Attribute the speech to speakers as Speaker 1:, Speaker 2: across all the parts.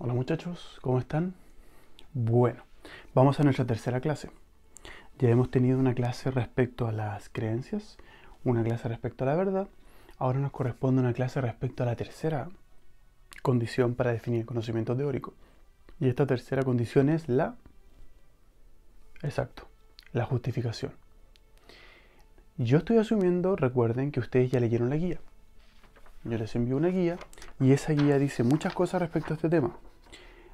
Speaker 1: Hola muchachos, ¿cómo están? Bueno, vamos a nuestra tercera clase. Ya hemos tenido una clase respecto a las creencias, una clase respecto a la verdad. Ahora nos corresponde una clase respecto a la tercera condición para definir el conocimiento teórico. Y esta tercera condición es exacto, la justificación. Yo estoy asumiendo, recuerden que ustedes ya leyeron la guía. Yo les envío una guía y esa guía dice muchas cosas respecto a este tema.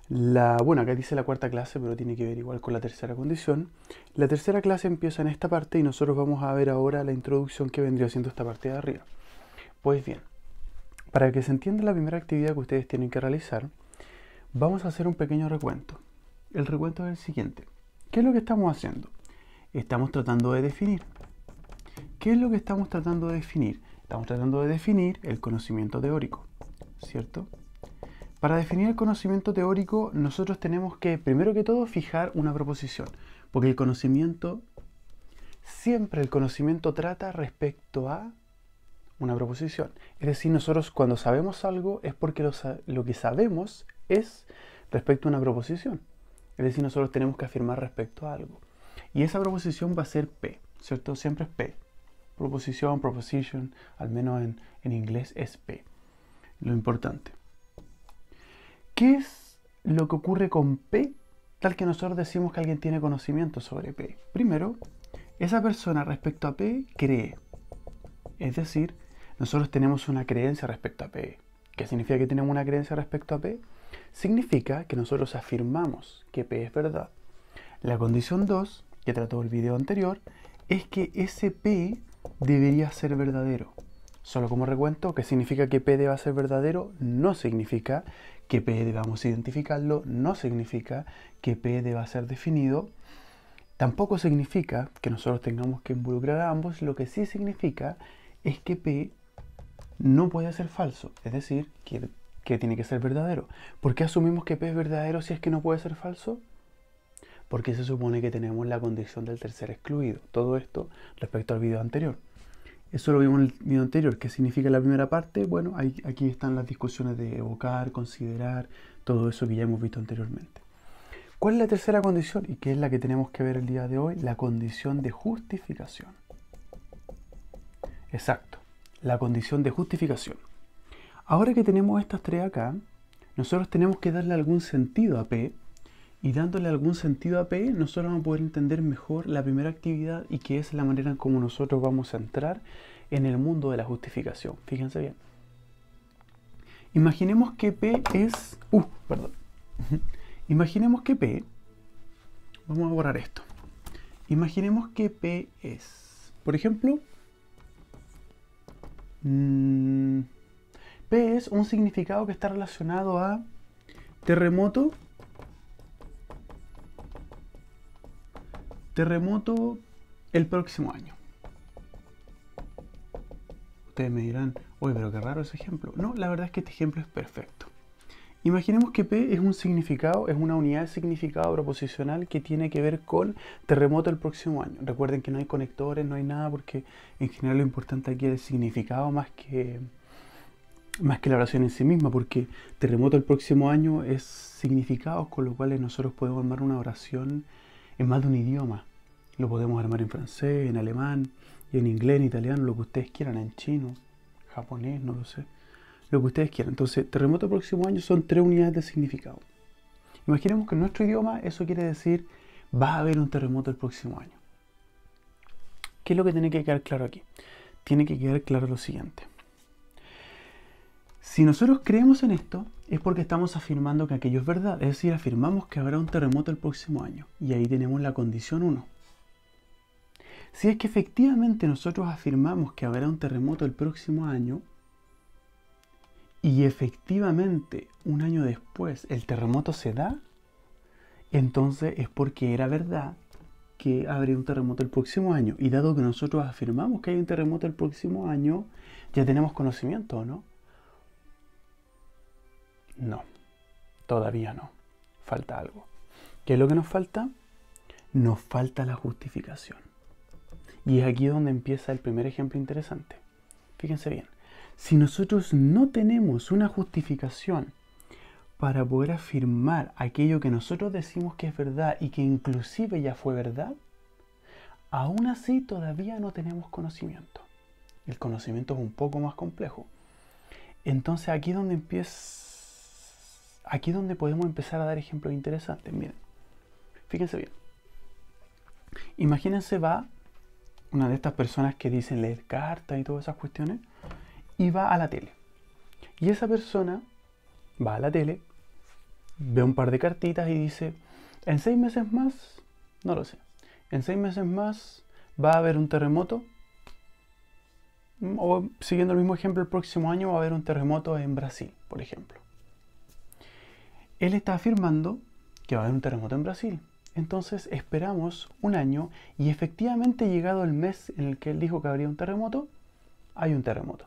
Speaker 1: Bueno, acá dice la cuarta clase, pero tiene que ver igual con la tercera condición. La tercera clase empieza en esta parte y nosotros vamos a ver ahora la introducción que vendría siendo esta parte de arriba. Pues bien, para que se entienda la primera actividad que ustedes tienen que realizar, vamos a hacer un pequeño recuento. El recuento es el siguiente. ¿Qué es lo que estamos haciendo? Estamos tratando de definir. ¿Qué es lo que estamos tratando de definir? Estamos tratando de definir el conocimiento teórico, ¿cierto? Para definir el conocimiento teórico, nosotros tenemos que, primero que todo, fijar una proposición. Porque siempre el conocimiento trata respecto a una proposición. Es decir, nosotros cuando sabemos algo es porque lo que sabemos es respecto a una proposición. Es decir, nosotros tenemos que afirmar respecto a algo. Y esa proposición va a ser P, ¿cierto? Siempre es P. Proposición, proposition, al menos en inglés es P. Lo importante. ¿Qué es lo que ocurre con P tal que nosotros decimos que alguien tiene conocimiento sobre P? Primero, esa persona respecto a P cree. Es decir, nosotros tenemos una creencia respecto a P. ¿Qué significa que tenemos una creencia respecto a P? Significa que nosotros afirmamos que P es verdad. La condición 2, que trató el video anterior, es que ese P debería ser verdadero. Solo como recuento, ¿qué significa que P deba ser verdadero? No significa que P debamos identificarlo, no significa que P deba ser definido, tampoco significa que nosotros tengamos que involucrar a ambos, lo que sí significa es que P no puede ser falso, es decir, que tiene que ser verdadero. ¿Por qué asumimos que P es verdadero si es que no puede ser falso? Porque se supone que tenemos la condición del tercer excluido. Todo esto respecto al video anterior. Eso lo vimos en el video anterior. ¿Qué significa la primera parte? Bueno, aquí están las discusiones de evocar, considerar, todo eso que ya hemos visto anteriormente. ¿Cuál es la tercera condición? Y qué es la que tenemos que ver el día de hoy. La condición de justificación. Exacto, la condición de justificación. Ahora que tenemos estas tres acá, nosotros tenemos que darle algún sentido a P. Y dándole algún sentido a P, nosotros vamos a poder entender mejor la primera actividad y que es la manera en cómo nosotros vamos a entrar en el mundo de la justificación. Fíjense bien. Imaginemos que P es... perdón. Imaginemos que P... Vamos a borrar esto. Imaginemos que P es... Por ejemplo... P es un significado que está relacionado a terremoto el próximo año. Ustedes me dirán, oye, pero qué raro ese ejemplo. No, la verdad es que este ejemplo es perfecto. Imaginemos que P es un significado, es una unidad de significado proposicional que tiene que ver con terremoto el próximo año. Recuerden que no hay conectores, no hay nada, porque en general lo importante aquí es el significado más que la oración en sí misma, porque terremoto el próximo año es significados con los cuales nosotros podemos armar una oración en más de un idioma. Lo podemos armar en francés, en alemán, y en inglés, en italiano, lo que ustedes quieran, en chino, japonés, no lo sé. Lo que ustedes quieran. Entonces, terremoto el próximo año son 3 unidades de significado. Imaginemos que en nuestro idioma eso quiere decir va a haber un terremoto el próximo año. ¿Qué es lo que tiene que quedar claro aquí? Tiene que quedar claro lo siguiente. Si nosotros creemos en esto, es porque estamos afirmando que aquello es verdad. Es decir, afirmamos que habrá un terremoto el próximo año. Y ahí tenemos la condición 1. Si es que efectivamente nosotros afirmamos que habrá un terremoto el próximo año, y efectivamente un año después el terremoto se da, entonces es porque era verdad que habría un terremoto el próximo año. Y dado que nosotros afirmamos que hay un terremoto el próximo año, ya tenemos conocimiento, ¿no? No, todavía no. Falta algo. ¿Qué es lo que nos falta? Nos falta la justificación. Y es aquí donde empieza el primer ejemplo interesante. Fíjense bien. Si nosotros no tenemos una justificación para poder afirmar aquello que nosotros decimos que es verdad y que inclusive ya fue verdad, aún así todavía no tenemos conocimiento. El conocimiento es un poco más complejo. Entonces aquí es donde aquí es donde podemos empezar a dar ejemplos interesantes. Miren, fíjense bien. Imagínense va una de estas personas que dicen leer cartas y todas esas cuestiones y va a la tele. Y esa persona va a la tele, ve un par de cartitas y dice, en 6 meses más, no lo sé, en 6 meses más va a haber un terremoto. O siguiendo el mismo ejemplo, el próximo año va a haber un terremoto en Brasil, por ejemplo. Él está afirmando que va a haber un terremoto en Brasil. Entonces esperamos un año y efectivamente llegado el mes en el que él dijo que habría un terremoto, hay un terremoto.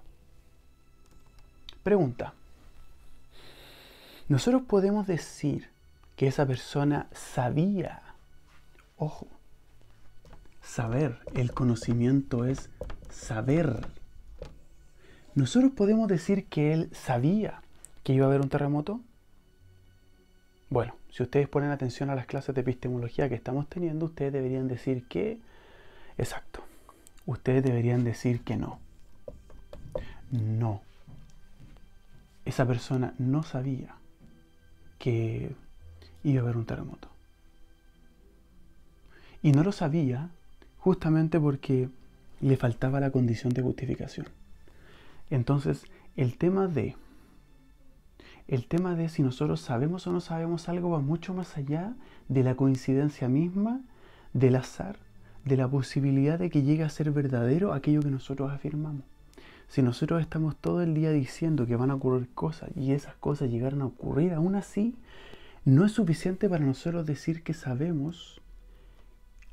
Speaker 1: Pregunta. Nosotros podemos decir que esa persona sabía. Ojo. Saber. El conocimiento es saber. ¿Nosotros podemos decir que él sabía que iba a haber un terremoto? Bueno, si ustedes ponen atención a las clases de epistemología que estamos teniendo, ustedes deberían decir que... Exacto. Ustedes deberían decir que no. No. Esa persona no sabía que iba a haber un terremoto. Y no lo sabía justamente porque le faltaba la condición de justificación. Entonces, el tema de si nosotros sabemos o no sabemos algo va mucho más allá de la coincidencia misma, del azar, de la posibilidad de que llegue a ser verdadero aquello que nosotros afirmamos. Si nosotros estamos todo el día diciendo que van a ocurrir cosas y esas cosas llegaron a ocurrir, aún así, no es suficiente para nosotros decir que sabemos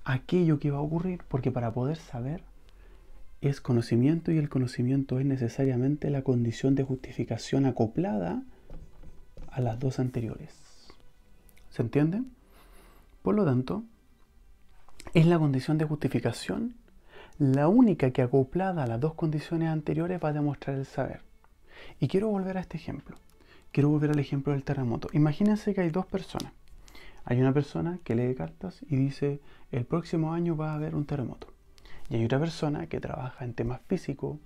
Speaker 1: aquello que va a ocurrir, porque para poder saber es conocimiento y el conocimiento es necesariamente la condición de justificación acoplada a las dos anteriores. ¿Se entiende? Por lo tanto, es la condición de justificación la única que acoplada a las dos condiciones anteriores va a demostrar el saber. Y quiero volver a este ejemplo. Quiero volver al ejemplo del terremoto. Imagínense que hay dos personas. Hay una persona que lee cartas y dice, el próximo año va a haber un terremoto. Y hay otra persona que trabaja en temas físicos,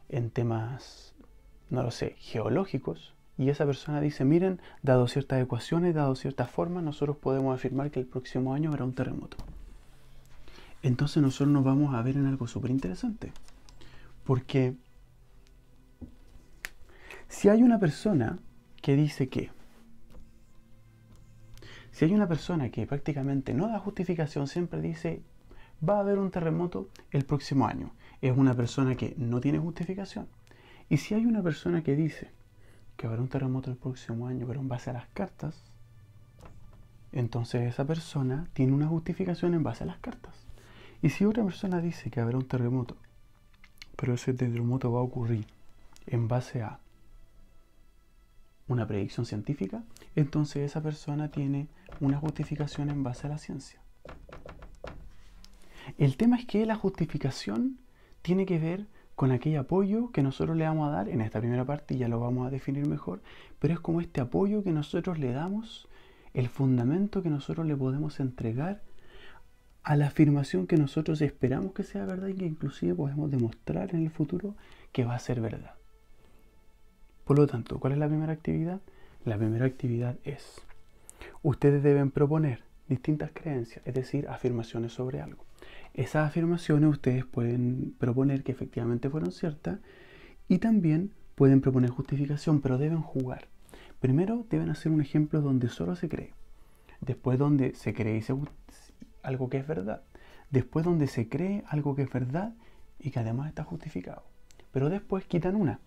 Speaker 1: en temas, no lo sé, geológicos. Y esa persona dice, miren, dado ciertas ecuaciones, dado ciertas formas, nosotros podemos afirmar que el próximo año habrá un terremoto. Entonces nosotros nos vamos a ver en algo súper interesante. Porque si hay una persona que dice que, si hay una persona que prácticamente no da justificación, siempre dice, va a haber un terremoto el próximo año, es una persona que no tiene justificación. Y si hay una persona que dice que habrá un terremoto el próximo año, pero en base a las cartas, entonces esa persona tiene una justificación en base a las cartas. Y si otra persona dice que habrá un terremoto, pero ese terremoto va a ocurrir en base a una predicción científica, entonces esa persona tiene una justificación en base a la ciencia. El tema es que la justificación tiene que ver con aquel apoyo que nosotros le vamos a dar en esta primera parte, y ya lo vamos a definir mejor, pero es como este apoyo que nosotros le damos, el fundamento que nosotros le podemos entregar a la afirmación que nosotros esperamos que sea verdad y que inclusive podemos demostrar en el futuro que va a ser verdad. Por lo tanto, ¿cuál es la primera actividad? La primera actividad es, ustedes deben proponer distintas creencias, es decir, afirmaciones sobre algo. Esas afirmaciones ustedes pueden proponer que efectivamente fueron ciertas y también pueden proponer justificación, pero deben jugar. Primero deben hacer un ejemplo donde solo se cree, después donde se cree algo que es verdad, después donde se cree algo que es verdad y que además está justificado. Pero después quitan una.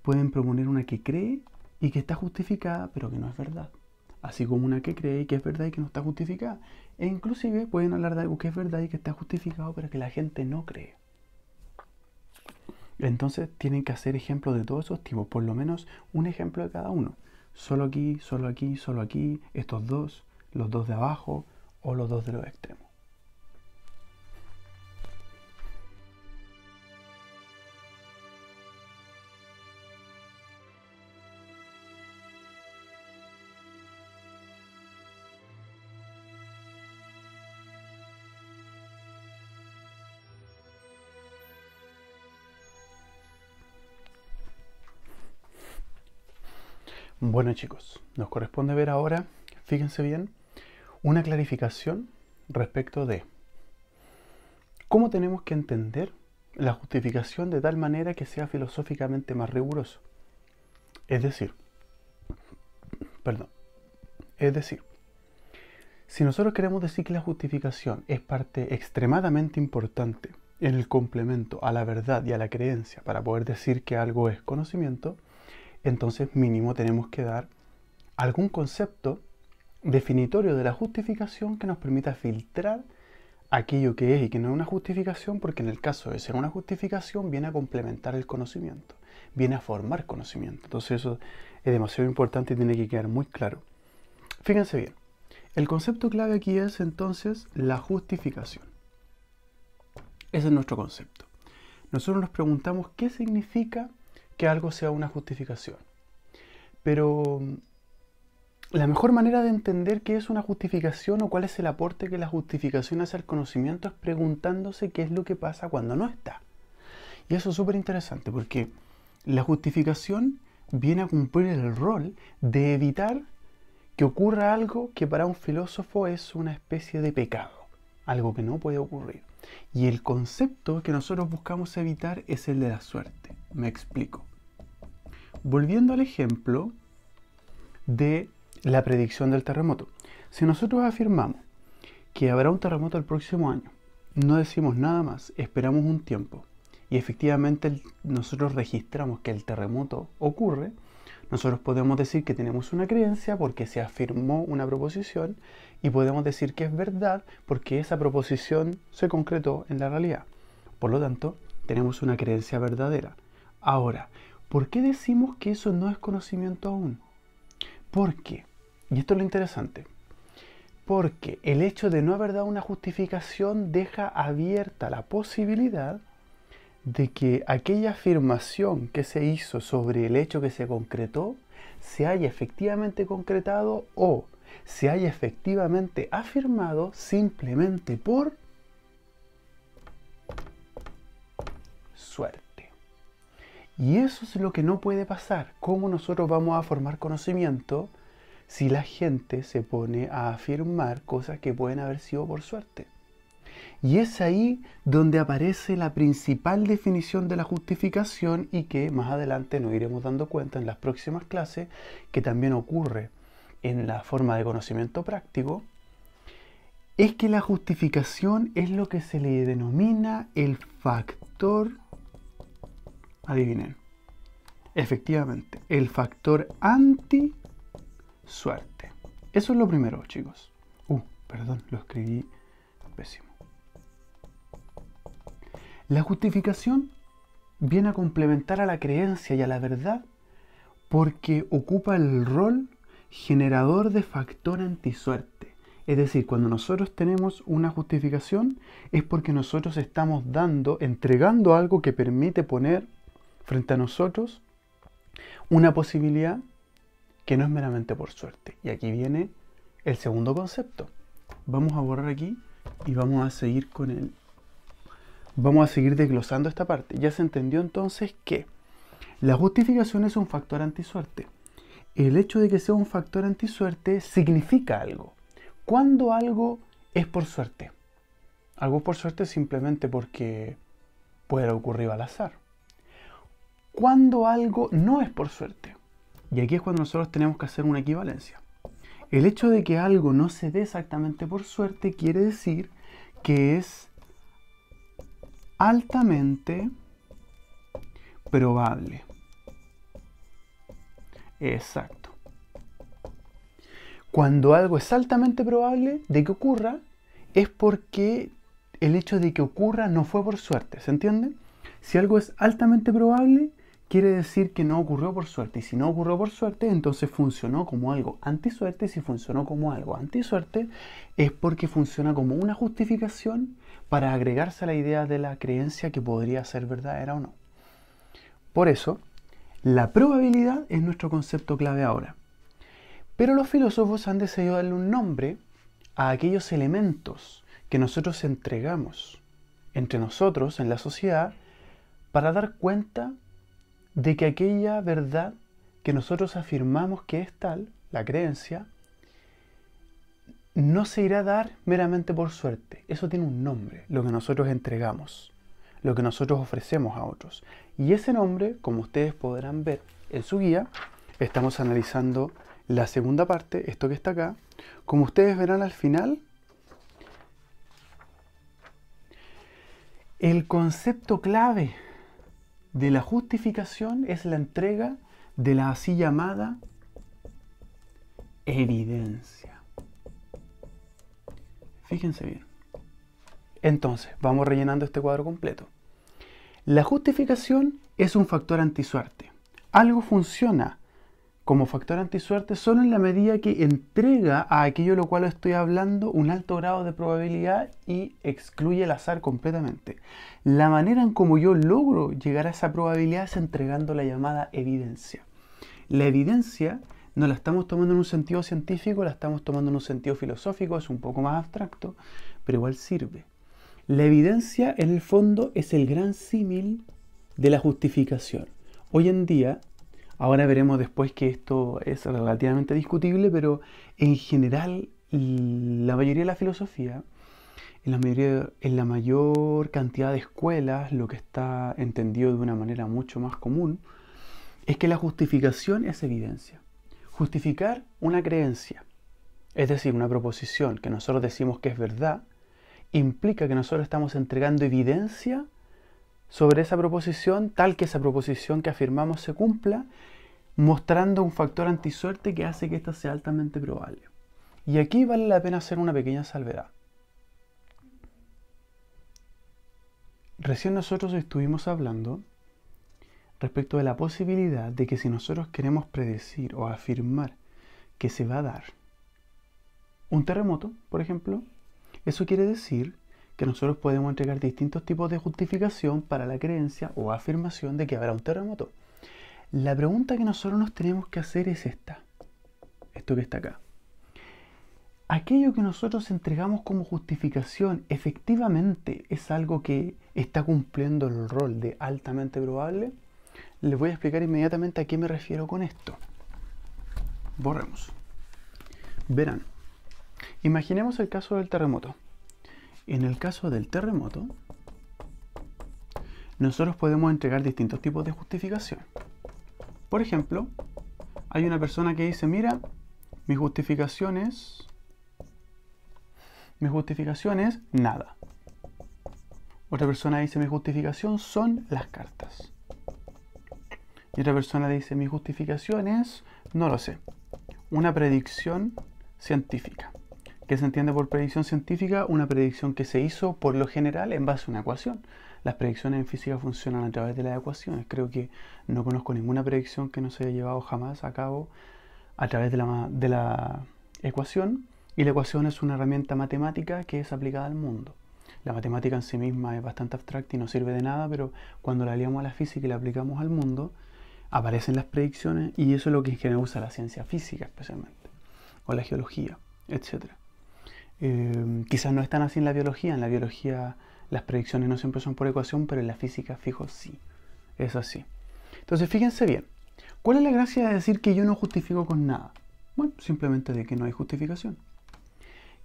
Speaker 1: Pueden proponer una que cree y que está justificada, pero que no es verdad. Así como una que cree y que es verdad y que no está justificada. E inclusive pueden hablar de algo que es verdad y que está justificado, pero que la gente no cree. Entonces tienen que hacer ejemplos de todos esos tipos, por lo menos un ejemplo de cada uno. Solo aquí, solo aquí, solo aquí, estos dos, los dos de abajo o los dos de los extremos. Bueno chicos, nos corresponde ver ahora, fíjense bien, una clarificación respecto de cómo tenemos que entender la justificación de tal manera que sea filosóficamente más riguroso. Es decir, si nosotros queremos decir que la justificación es parte extremadamente importante en el complemento a la verdad y a la creencia para poder decir que algo es conocimiento, entonces mínimo tenemos que dar algún concepto definitorio de la justificación que nos permita filtrar aquello que es y que no es una justificación, porque en el caso de ser una justificación viene a complementar el conocimiento, viene a formar conocimiento. Entonces eso es demasiado importante y tiene que quedar muy claro. Fíjense bien, el concepto clave aquí es entonces la justificación. Ese es nuestro concepto. Nosotros nos preguntamos qué significa que algo sea una justificación. Pero la mejor manera de entender qué es una justificación o cuál es el aporte que la justificación hace al conocimiento es preguntándose qué es lo que pasa cuando no está. Y eso es súper interesante porque la justificación viene a cumplir el rol de evitar que ocurra algo que para un filósofo es una especie de pecado, algo que no puede ocurrir. Y el concepto que nosotros buscamos evitar es el de la suerte. Me explico. Volviendo al ejemplo de la predicción del terremoto. Si nosotros afirmamos que habrá un terremoto el próximo año, no decimos nada más, esperamos un tiempo y efectivamente nosotros registramos que el terremoto ocurre, nosotros podemos decir que tenemos una creencia porque se afirmó una proposición y podemos decir que es verdad porque esa proposición se concretó en la realidad. Por lo tanto, tenemos una creencia verdadera. Ahora, ¿por qué decimos que eso no es conocimiento aún? ¿Por qué? Y esto es lo interesante. Porque el hecho de no haber dado una justificación deja abierta la posibilidad de que aquella afirmación que se hizo sobre el hecho que se concretó se haya efectivamente concretado o se haya efectivamente afirmado simplemente por suerte. Y eso es lo que no puede pasar. ¿Cómo nosotros vamos a formar conocimiento si la gente se pone a afirmar cosas que pueden haber sido por suerte? Y es ahí donde aparece la principal definición de la justificación y que más adelante nos iremos dando cuenta en las próximas clases, que también ocurre en la forma de conocimiento práctico, es que la justificación es lo que se le denomina el factor, adivinen, efectivamente, el factor anti-suerte. Eso es lo primero, chicos. Perdón, lo escribí pésimo. La justificación viene a complementar a la creencia y a la verdad porque ocupa el rol generador de factor antisuerte. Es decir, cuando nosotros tenemos una justificación es porque nosotros estamos entregando algo que permite poner frente a nosotros una posibilidad que no es meramente por suerte. Y aquí viene el segundo concepto. Vamos a borrar aquí y vamos a seguir desglosando esta parte. Ya se entendió entonces que la justificación es un factor antisuerte. El hecho de que sea un factor antisuerte significa algo. ¿Cuándo algo es por suerte? Algo es por suerte simplemente porque puede ocurrir al azar. ¿Cuándo algo no es por suerte? Y aquí es cuando nosotros tenemos que hacer una equivalencia. El hecho de que algo no se dé exactamente por suerte quiere decir que es altamente probable. Exacto. Cuando algo es altamente probable de que ocurra, es porque el hecho de que ocurra no fue por suerte. ¿Se entiende? Si algo es altamente probable, quiere decir que no ocurrió por suerte. Y si no ocurrió por suerte, entonces funcionó como algo antisuerte. Y si funcionó como algo antisuerte, es porque funciona como una justificación para agregarse a la idea de la creencia que podría ser verdadera o no. Por eso, la probabilidad es nuestro concepto clave ahora. Pero los filósofos han decidido darle un nombre a aquellos elementos que nosotros entregamos entre nosotros en la sociedad para dar cuenta de que aquella verdad que nosotros afirmamos que es tal, la creencia, no se irá a dar meramente por suerte. Eso tiene un nombre, lo que nosotros entregamos, lo que nosotros ofrecemos a otros. Y ese nombre, como ustedes podrán ver en su guía, estamos analizando la segunda parte, esto que está acá. Como ustedes verán al final, el concepto clave de la justificación es la entrega de la así llamada evidencia. Fíjense bien. Entonces, vamos rellenando este cuadro completo. La justificación es un factor antisuerte. Algo funciona como factor antisuerte solo en la medida que entrega a aquello de lo cual estoy hablando un alto grado de probabilidad y excluye el azar completamente. La manera en cómo yo logro llegar a esa probabilidad es entregando la llamada evidencia. La evidencia no la estamos tomando en un sentido científico, la estamos tomando en un sentido filosófico, es un poco más abstracto, pero igual sirve. La evidencia, en el fondo, es el gran símil de la justificación. Hoy en día, ahora veremos después que esto es relativamente discutible, pero en general, la mayoría de la filosofía, en la mayor cantidad de escuelas, lo que está entendido de una manera mucho más común, es que la justificación es evidencia. Justificar una creencia, es decir, una proposición que nosotros decimos que es verdad, implica que nosotros estamos entregando evidencia sobre esa proposición, tal que esa proposición que afirmamos se cumpla, mostrando un factor antisuerte que hace que ésta sea altamente probable. Y aquí vale la pena hacer una pequeña salvedad. Recién nosotros estuvimos hablando respecto de la posibilidad de que si nosotros queremos predecir o afirmar que se va a dar un terremoto, por ejemplo, eso quiere decir que nosotros podemos entregar distintos tipos de justificación para la creencia o afirmación de que habrá un terremoto. La pregunta que nosotros nos tenemos que hacer es esta, esto que está acá. ¿Aquello que nosotros entregamos como justificación efectivamente es algo que está cumpliendo el rol de altamente probable? Les voy a explicar inmediatamente a qué me refiero con esto. Borremos. Verán, imaginemos el caso del terremoto. En el caso del terremoto, nosotros podemos entregar distintos tipos de justificación. Por ejemplo, hay una persona que dice, mira, mi justificación es nada. Otra persona dice, mi justificación son las cartas. Y otra persona dice, mi justificación es, no lo sé, una predicción científica. ¿Qué se entiende por predicción científica? Una predicción que se hizo por lo general en base a una ecuación. Las predicciones en física funcionan a través de las ecuaciones. Creo que no conozco ninguna predicción que no se haya llevado jamás a cabo a través de la ecuación. Y la ecuación es una herramienta matemática que es aplicada al mundo. La matemática en sí misma es bastante abstracta y no sirve de nada, pero cuando la liamos a la física y la aplicamos al mundo, aparecen las predicciones y eso es lo que en general usa la ciencia física especialmente, o la geología, etc. Quizás no es tan así en la biología. En la biología las predicciones no siempre son por ecuación, pero en la física, fijo, sí. Es así. Entonces, fíjense bien. ¿Cuál es la gracia de decir que yo no justifico con nada? Bueno, simplemente de que no hay justificación.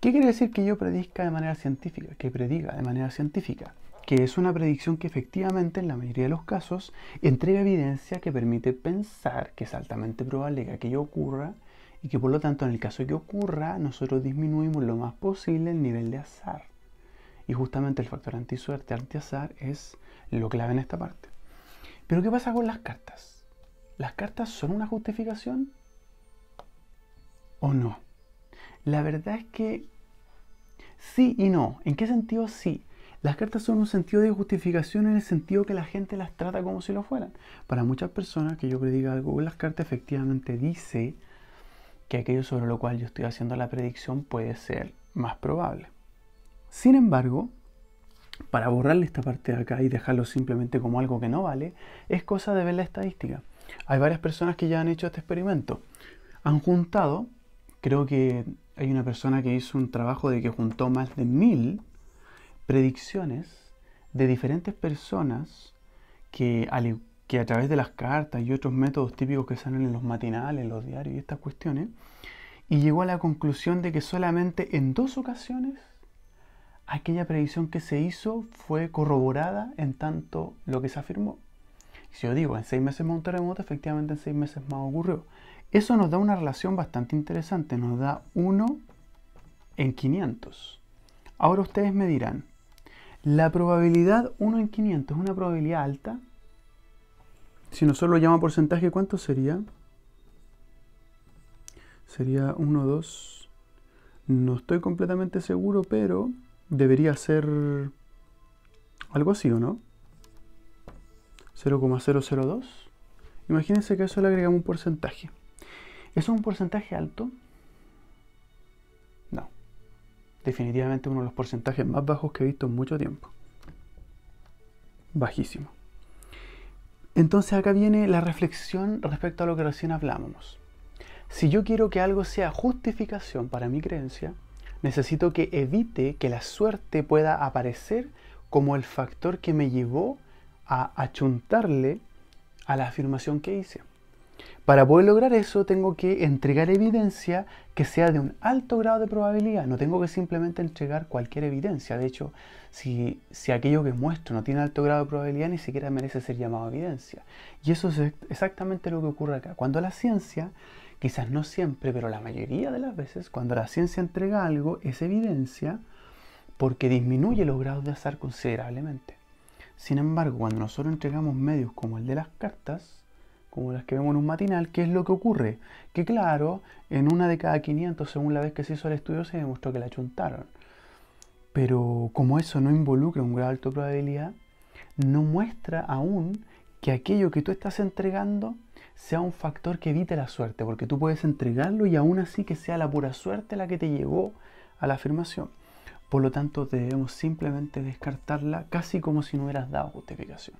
Speaker 1: ¿Qué quiere decir que yo predica de manera científica? Que prediga de manera científica. Que es una predicción que efectivamente, en la mayoría de los casos, entrega evidencia que permite pensar que es altamente probable que aquello ocurra y que por lo tanto en el caso de que ocurra nosotros disminuimos lo más posible el nivel de azar. Y justamente el factor antisuerte, antiazar es lo clave en esta parte. Pero ¿qué pasa con las cartas? ¿Las cartas son una justificación o no? La verdad es que sí y no. ¿En qué sentido sí? Las cartas son un sentido de justificación en el sentido que la gente las trata como si lo fueran. Para muchas personas que yo prediga algo con las cartas efectivamente dice que aquello sobre lo cual yo estoy haciendo la predicción puede ser más probable. Sin embargo, para borrarle esta parte de acá y dejarlo simplemente como algo que no vale, es cosa de ver la estadística. Hay varias personas que ya han hecho este experimento. Han juntado, creo que hay una persona que hizo un trabajo de que juntó más de 1000 predicciones de diferentes personas que que a través de las cartas y otros métodos típicos que salen en los matinales, en los diarios y estas cuestiones, y llegó a la conclusión de que solamente en 2 ocasiones aquella predicción que se hizo fue corroborada en tanto lo que se afirmó. Si yo digo, en 6 meses más un terremoto, efectivamente en 6 meses más ocurrió. Eso nos da una relación bastante interesante, nos da 1 en 500. Ahora ustedes me dirán, ¿la probabilidad 1 en 500 es una probabilidad alta? Si nosotros lo llamamos porcentaje, ¿cuánto sería? Sería 1, 2. No estoy completamente seguro, pero debería ser algo así, ¿o no? 0,002. Imagínense que a eso le agregamos un porcentaje. ¿Eso es un porcentaje alto? No. Definitivamente uno de los porcentajes más bajos que he visto en mucho tiempo. Bajísimo. Entonces acá viene la reflexión respecto a lo que recién hablábamos. Si yo quiero que algo sea justificación para mi creencia, necesito que evite que la suerte pueda aparecer como el factor que me llevó a achuntarle a la afirmación que hice. Para poder lograr eso tengo que entregar evidencia que sea de un alto grado de probabilidad. No tengo que simplemente entregar cualquier evidencia. De hecho, si aquello que muestro no tiene alto grado de probabilidad, ni siquiera merece ser llamado evidencia. Y eso es exactamente lo que ocurre acá. Cuando la ciencia, quizás no siempre, pero la mayoría de las veces, cuando la ciencia entrega algo, es evidencia porque disminuye los grados de azar considerablemente. Sin embargo, cuando nosotros entregamos medios como el de las cartas, como las que vemos en un matinal, ¿qué es lo que ocurre? Que claro, en 1 de cada 500, según la vez que se hizo el estudio, se demostró que la achuntaron. Pero como eso no involucra un grado alto de probabilidad, no muestra aún que aquello que tú estás entregando sea un factor que evite la suerte, porque tú puedes entregarlo y aún así que sea la pura suerte la que te llevó a la afirmación. Por lo tanto, debemos simplemente descartarla casi como si no hubieras dado justificación.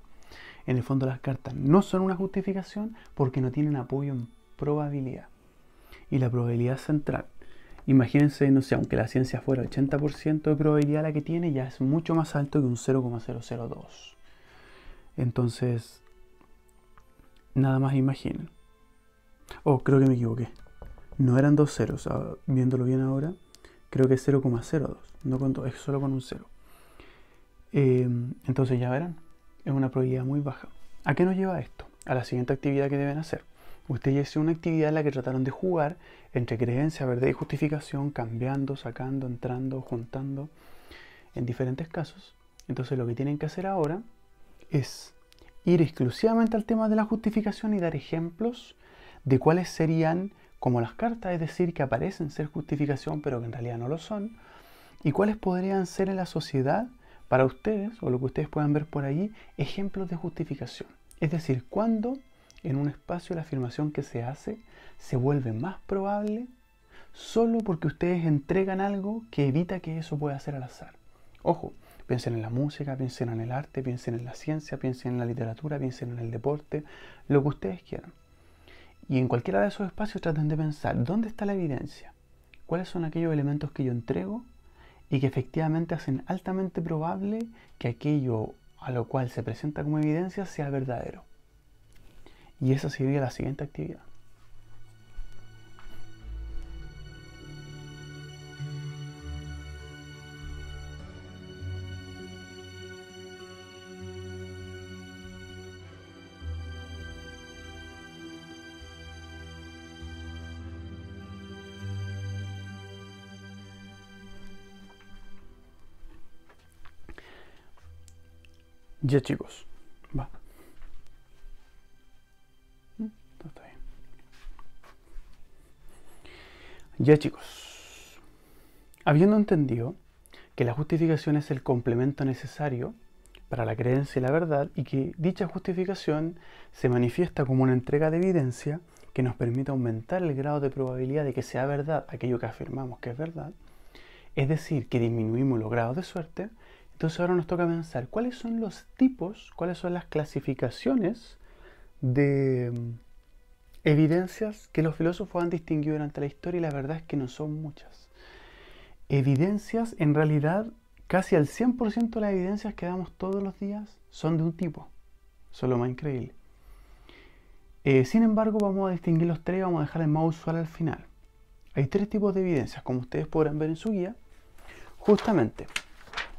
Speaker 1: En el fondo, las cartas no son una justificación porque no tienen apoyo en probabilidad. Y la probabilidad central, imagínense, no sé, aunque la ciencia fuera 80% de probabilidad la que tiene, ya es mucho más alto que un 0,002. Entonces, nada más imaginen. Oh, creo que me equivoqué. No eran 2 ceros, viéndolo bien ahora, creo que es 0,02, no con 2, es solo con un 0. Entonces ya verán, es una probabilidad muy baja. ¿A qué nos lleva esto? A la siguiente actividad que deben hacer. Ustedes ya hicieron una actividad en la que trataron de jugar entre creencia, verdad y justificación, cambiando, sacando, entrando, juntando, en diferentes casos. Entonces lo que tienen que hacer ahora es ir exclusivamente al tema de la justificación y dar ejemplos de cuáles serían como las cartas, es decir, que aparecen ser justificación pero que en realidad no lo son, y cuáles podrían ser en la sociedad para ustedes, o lo que ustedes puedan ver por ahí, ejemplos de justificación. Es decir, cuando en un espacio la afirmación que se hace se vuelve más probable solo porque ustedes entregan algo que evita que eso pueda ser al azar. Ojo, piensen en la música, piensen en el arte, piensen en la ciencia, piensen en la literatura, piensen en el deporte, lo que ustedes quieran. Y en cualquiera de esos espacios traten de pensar, ¿dónde está la evidencia? ¿Cuáles son aquellos elementos que yo entrego y que efectivamente hacen altamente probable que aquello a lo cual se presenta como evidencia sea verdadero? Y esa sería la siguiente actividad. Ya chicos, va. Está bien. Ya chicos, habiendo entendido que la justificación es el complemento necesario para la creencia y la verdad y que dicha justificación se manifiesta como una entrega de evidencia que nos permite aumentar el grado de probabilidad de que sea verdad aquello que afirmamos que es verdad, es decir, que disminuimos los grados de suerte. Entonces ahora nos toca pensar cuáles son los tipos, cuáles son las clasificaciones de evidencias que los filósofos han distinguido durante la historia, y la verdad es que no son muchas. Evidencias, en realidad, casi al 100% de las evidencias que damos todos los días son de un tipo. Eso es lo más increíble. Sin embargo, vamos a distinguir los tres y vamos a dejar el más usual al final. Hay tres tipos de evidencias, como ustedes podrán ver en su guía. Justamente,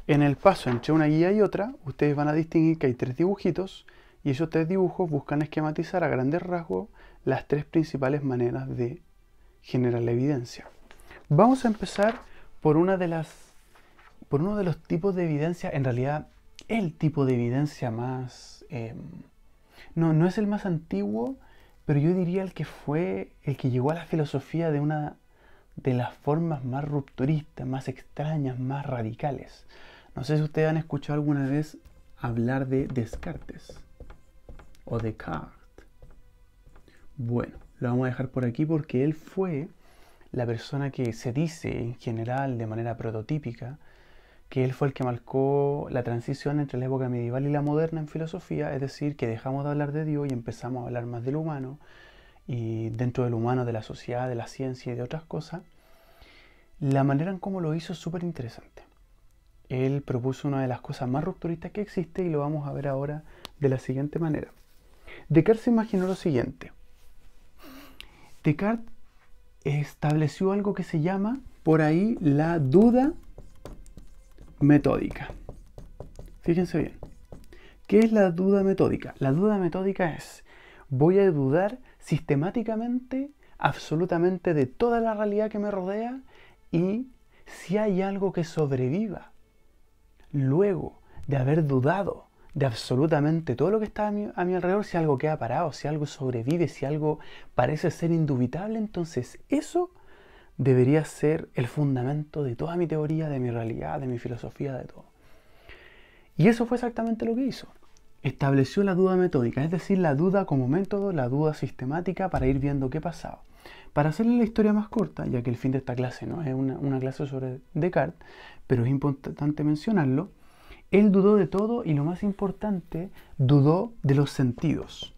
Speaker 1: en el paso entre una guía y otra, ustedes van a distinguir que hay tres dibujitos y esos tres dibujos buscan esquematizar a grandes rasgos las tres principales maneras de generar la evidencia. Vamos a empezar por uno de los tipos de evidencia, en realidad el tipo de evidencia más... no es el más antiguo, pero yo diría el que fue el que llegó a la filosofía de una de las formas más rupturistas, más extrañas, más radicales. No sé si ustedes han escuchado alguna vez hablar de Descartes o Descartes. Bueno, lo vamos a dejar por aquí porque él fue la persona que se dice en general, de manera prototípica, que él fue el que marcó la transición entre la época medieval y la moderna en filosofía, es decir, que dejamos de hablar de Dios y empezamos a hablar más del humano, y dentro del humano, de la sociedad, de la ciencia y de otras cosas. La manera en cómo lo hizo es súper interesante. Él propuso una de las cosas más rupturistas que existe y lo vamos a ver ahora de la siguiente manera. Descartes se imaginó lo siguiente. Descartes estableció algo que se llama por ahí la duda metódica. Fíjense bien. ¿Qué es la duda metódica? La duda metódica es: voy a dudar sistemáticamente, absolutamente de toda la realidad que me rodea, y si hay algo que sobreviva luego de haber dudado de absolutamente todo lo que está a mi alrededor, si algo queda parado, si algo sobrevive, si algo parece ser indubitable, entonces eso debería ser el fundamento de toda mi teoría, de mi realidad, de mi filosofía, de todo. Y eso fue exactamente lo que hizo. Estableció la duda metódica, es decir, la duda como método, la duda sistemática para ir viendo qué pasaba. Para hacerle la historia más corta, ya que el fin de esta clase no es una clase sobre Descartes, pero es importante mencionarlo, él dudó de todo y lo más importante, dudó de los sentidos.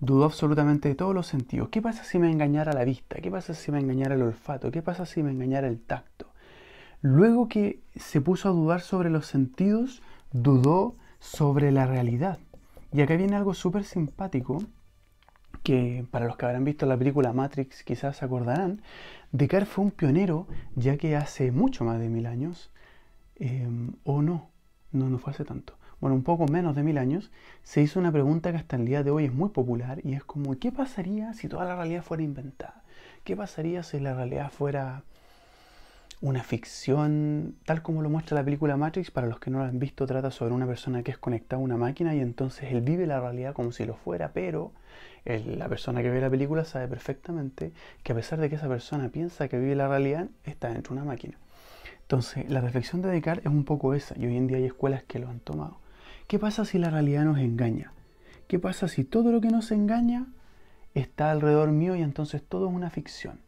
Speaker 1: Dudó absolutamente de todos los sentidos. ¿Qué pasa si me engañara la vista? ¿Qué pasa si me engañara el olfato? ¿Qué pasa si me engañara el tacto? Luego que se puso a dudar sobre los sentidos, dudó sobre la realidad. Y acá viene algo súper simpático, que para los que habrán visto la película Matrix quizás se acordarán. Descartes fue un pionero, ya que hace mucho más de 1000 años, o no fue hace tanto, bueno, un poco menos de 1000 años, se hizo una pregunta que hasta el día de hoy es muy popular, y es como: ¿qué pasaría si toda la realidad fuera inventada? ¿Qué pasaría si la realidad fuera una ficción, tal como lo muestra la película Matrix? Para los que no la han visto, trata sobre una persona que es conectada a una máquina y entonces él vive la realidad como si lo fuera, pero la persona que ve la película sabe perfectamente que a pesar de que esa persona piensa que vive la realidad, está dentro de una máquina. Entonces, la reflexión de Descartes es un poco esa, y hoy en día hay escuelas que lo han tomado. ¿Qué pasa si la realidad nos engaña? ¿Qué pasa si todo lo que nos engaña está alrededor mío y entonces todo es una ficción?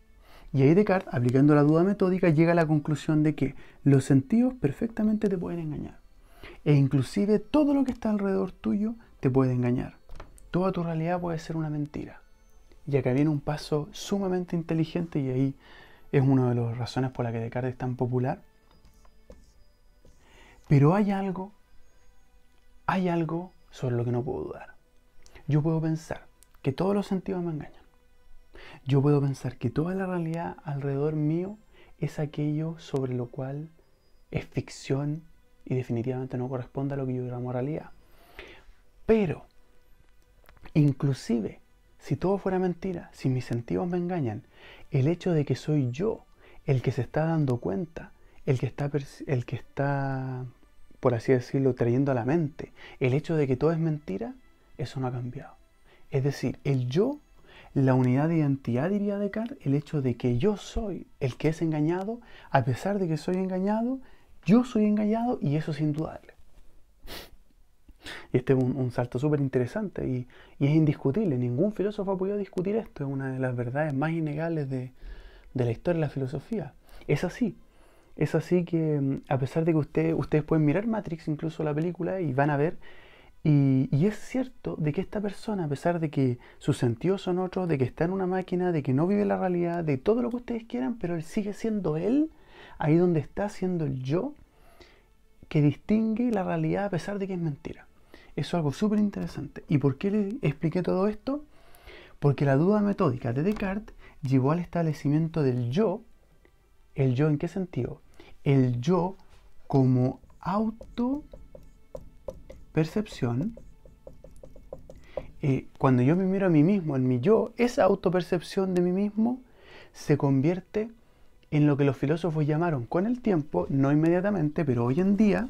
Speaker 1: Y ahí Descartes, aplicando la duda metódica, llega a la conclusión de que los sentidos perfectamente te pueden engañar. E inclusive todo lo que está alrededor tuyo te puede engañar. Toda tu realidad puede ser una mentira. Y acá viene un paso sumamente inteligente, y ahí es una de las razones por las que Descartes es tan popular. Pero hay algo sobre lo que no puedo dudar. Yo puedo pensar que todos los sentidos me engañan. Yo puedo pensar que toda la realidad alrededor mío es aquello sobre lo cual es ficción y definitivamente no corresponde a lo que yo llamo realidad. Pero, inclusive, si todo fuera mentira, si mis sentidos me engañan, el hecho de que soy yo el que se está dando cuenta, el que está, por así decirlo, trayendo a la mente el hecho de que todo es mentira, eso no ha cambiado. Es decir, el yo, la unidad de identidad, diría Descartes, el hecho de que yo soy el que es engañado, a pesar de que soy engañado, yo soy engañado, y eso es indudable. Y este es un salto súper interesante y es indiscutible. Ningún filósofo ha podido discutir esto. Es una de las verdades más innegables de la historia de la filosofía. Es así. Es así que, a pesar de que ustedes pueden mirar Matrix, incluso la película, y van a ver, y es cierto de que esta persona, a pesar de que sus sentidos son otros, de que está en una máquina, de que no vive la realidad, de todo lo que ustedes quieran, pero él sigue siendo él, ahí donde está siendo el yo, que distingue la realidad a pesar de que es mentira. Eso es algo súper interesante. ¿Y por qué le expliqué todo esto? Porque la duda metódica de Descartes llevó al establecimiento del yo. ¿El yo en qué sentido? El yo como autopercepción. Cuando yo me miro a mí mismo, en mi yo, esa autopercepción de mí mismo se convierte en lo que los filósofos llamaron con el tiempo, no inmediatamente, pero hoy en día,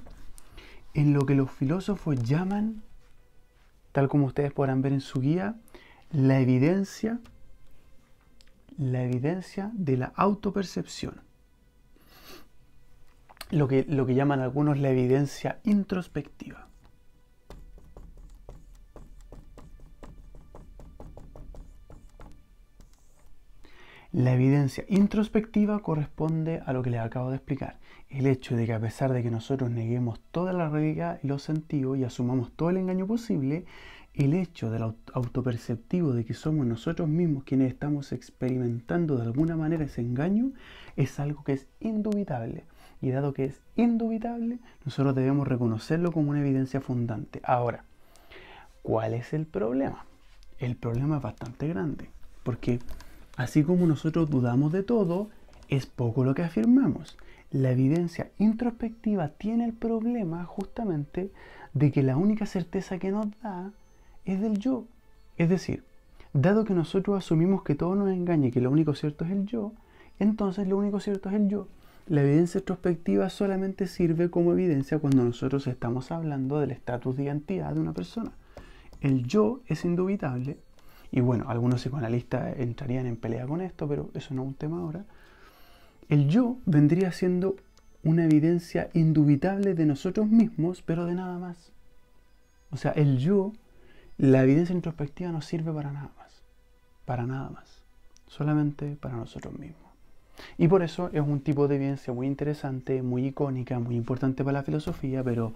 Speaker 1: en lo que los filósofos llaman, tal como ustedes podrán ver en su guía, la evidencia de la autopercepción. Lo que llaman algunos la evidencia introspectiva. La evidencia introspectiva corresponde a lo que les acabo de explicar. El hecho de que a pesar de que nosotros neguemos toda la realidad y los sentidos y asumamos todo el engaño posible, el hecho del autoperceptivo de que somos nosotros mismos quienes estamos experimentando de alguna manera ese engaño es algo que es indubitable. Y dado que es indubitable, nosotros debemos reconocerlo como una evidencia fundante. Ahora, ¿cuál es el problema? El problema es bastante grande, porque así como nosotros dudamos de todo, es poco lo que afirmamos. La evidencia introspectiva tiene el problema justamente de que la única certeza que nos da es del yo. Es decir, dado que nosotros asumimos que todo nos engaña y que lo único cierto es el yo, entonces lo único cierto es el yo. La evidencia introspectiva solamente sirve como evidencia cuando nosotros estamos hablando del estatus de identidad de una persona. El yo es indubitable. Y bueno, algunos psicoanalistas entrarían en pelea con esto, pero eso no es un tema ahora. El yo vendría siendo una evidencia indubitable de nosotros mismos, pero de nada más. O sea, el yo, la evidencia introspectiva no sirve para nada más. Para nada más. Solamente para nosotros mismos. Y por eso es un tipo de evidencia muy interesante, muy icónica, muy importante para la filosofía, pero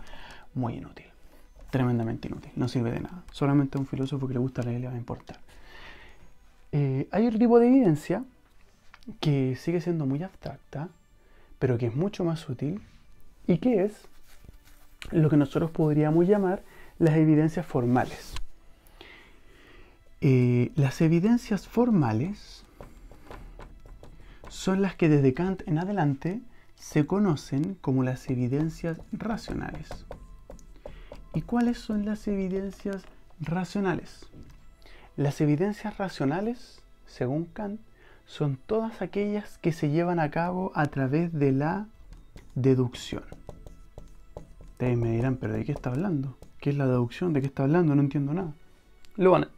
Speaker 1: muy inútil. Tremendamente inútil, no sirve de nada. Solamente a un filósofo que le gusta leer le va a importar. Hay otro tipo de evidencia que sigue siendo muy abstracta, pero que es mucho más útil, y que es lo que nosotros podríamos llamar las evidencias formales. Las evidencias formales son las que desde Kant en adelante se conocen como las evidencias racionales. ¿Y cuáles son las evidencias racionales? Las evidencias racionales, según Kant, son todas aquellas que se llevan a cabo a través de la deducción. Ustedes me dirán, ¿pero de qué está hablando? ¿Qué es la deducción? ¿De qué está hablando? No entiendo nada. Lo van a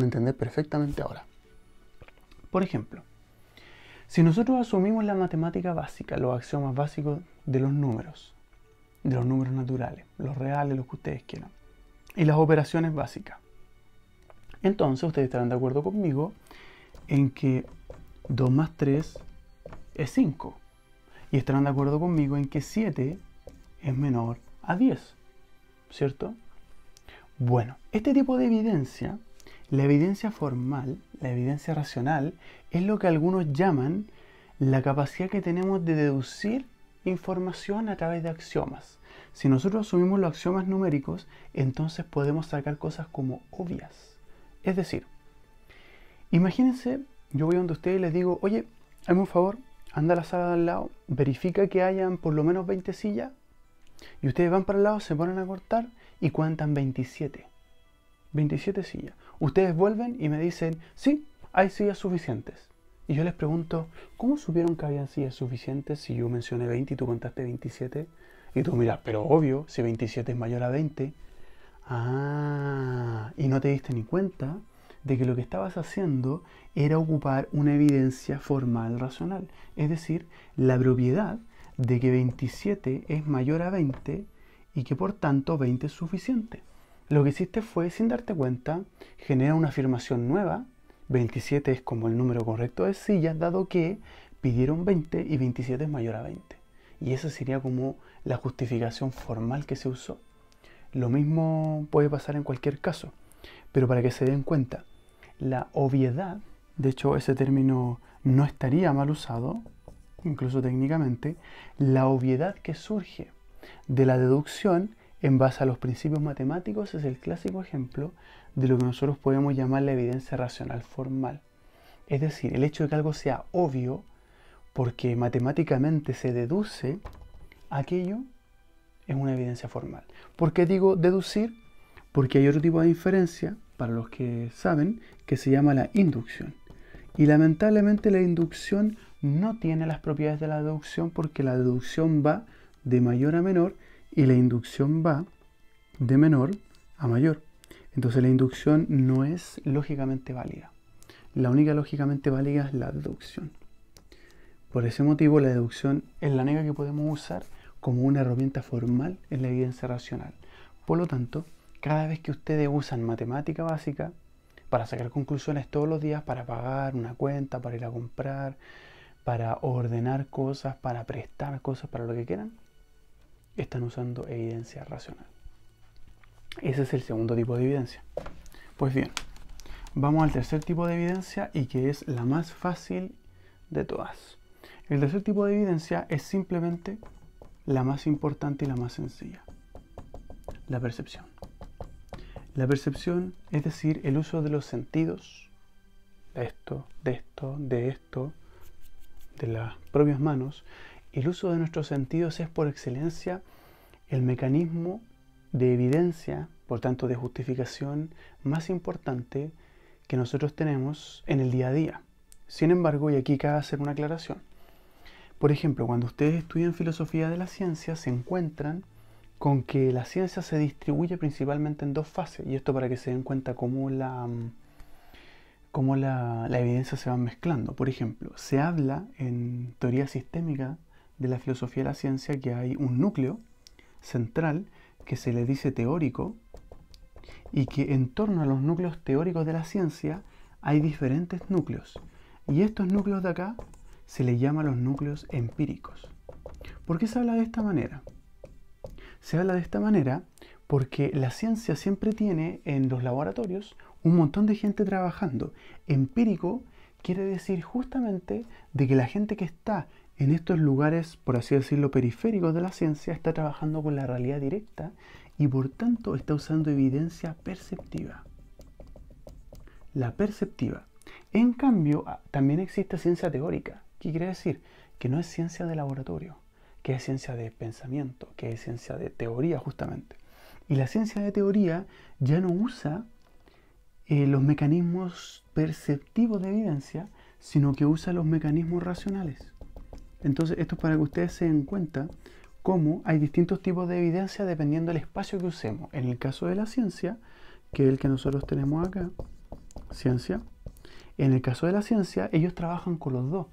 Speaker 1: entender perfectamente ahora. Por ejemplo, si nosotros asumimos la matemática básica, los axiomas básicos de los números naturales, los reales, los que ustedes quieran, y las operaciones básicas, entonces ustedes estarán de acuerdo conmigo en que 2 más 3 es 5. Y estarán de acuerdo conmigo en que 7 es menor a 10. ¿Cierto? Bueno, este tipo de evidencia, la evidencia formal, la evidencia racional, es lo que algunos llaman la capacidad que tenemos de deducir información a través de axiomas. Si nosotros asumimos los axiomas numéricos, entonces podemos sacar cosas como obvias. Es decir, imagínense, yo voy donde ustedes y les digo, oye, hazme un favor, anda a la sala de al lado, verifica que hayan por lo menos 20 sillas, y ustedes van para el lado, se ponen a cortar y cuentan 27. 27 sillas. Ustedes vuelven y me dicen, sí, hay sillas suficientes. Y yo les pregunto, ¿cómo supieron que habían sillas suficientes si yo mencioné 20 y tú contaste 27? Y tú miras, pero obvio, si 27 es mayor a 20. Ah, y no te diste ni cuenta de que lo que estabas haciendo era ocupar una evidencia formal racional. Es decir, la propiedad de que 27 es mayor a 20 y que por tanto 20 es suficiente. Lo que hiciste fue, sin darte cuenta, generar una afirmación nueva. 27 es como el número correcto de sillas, dado que pidieron 20 y 27 es mayor a 20. Y esa sería como la justificación formal que se usó. Lo mismo puede pasar en cualquier caso, pero para que se den cuenta, la obviedad, de hecho ese término no estaría mal usado, incluso técnicamente, la obviedad que surge de la deducción en base a los principios matemáticos es el clásico ejemplo de lo que nosotros podemos llamar la evidencia racional formal. Es decir, el hecho de que algo sea obvio porque matemáticamente se deduce, aquello es una evidencia formal. ¿Por qué digo deducir? Porque hay otro tipo de inferencia, para los que saben, que se llama la inducción. Y lamentablemente la inducción no tiene las propiedades de la deducción porque la deducción va de mayor a menor y la inducción va de menor a mayor. Entonces la inducción no es lógicamente válida. La única lógicamente válida es la deducción. Por ese motivo la deducción es la única que podemos usar como una herramienta formal en la evidencia racional. Por lo tanto, cada vez que ustedes usan matemática básica para sacar conclusiones todos los días, para pagar una cuenta, para ir a comprar, para ordenar cosas, para prestar cosas, para lo que quieran, están usando evidencia racional. Ese es el segundo tipo de evidencia. Pues bien, vamos al tercer tipo de evidencia y que es la más fácil de todas. El tercer tipo de evidencia es simplemente la más importante y la más sencilla. La percepción. La percepción, es decir, el uso de los sentidos, de las propias manos. El uso de nuestros sentidos es por excelencia el mecanismo de evidencia, por tanto de justificación, más importante que nosotros tenemos en el día a día. Sin embargo, y aquí cabe hacer una aclaración. Por ejemplo, cuando ustedes estudian filosofía de la ciencia, se encuentran con que la ciencia se distribuye principalmente en dos fases, y esto para que se den cuenta cómo la evidencia se va mezclando. Por ejemplo, se habla en teoría sistémica de la filosofía de la ciencia que hay un núcleo central que se le dice teórico y que en torno a los núcleos teóricos de la ciencia hay diferentes núcleos. Y estos núcleos de acá se les llama los núcleos empíricos. ¿Por qué se habla de esta manera? Se habla de esta manera porque la ciencia siempre tiene en los laboratorios un montón de gente trabajando. Empírico quiere decir justamente de que la gente que está en estos lugares, por así decirlo, periféricos de la ciencia, está trabajando con la realidad directa y por tanto está usando evidencia perceptiva. La perceptiva. En cambio, también existe ciencia teórica. ¿Qué quiere decir? Que no es ciencia de laboratorio, que es ciencia de pensamiento, que es ciencia de teoría justamente. Y la ciencia de teoría ya no usa los mecanismos perceptivos de evidencia, sino que usa los mecanismos racionales. Entonces, esto es para que ustedes se den cuenta cómo hay distintos tipos de evidencia dependiendo del espacio que usemos. En el caso de la ciencia, que es el que nosotros tenemos acá, ciencia, en el caso de la ciencia, ellos trabajan con los dos.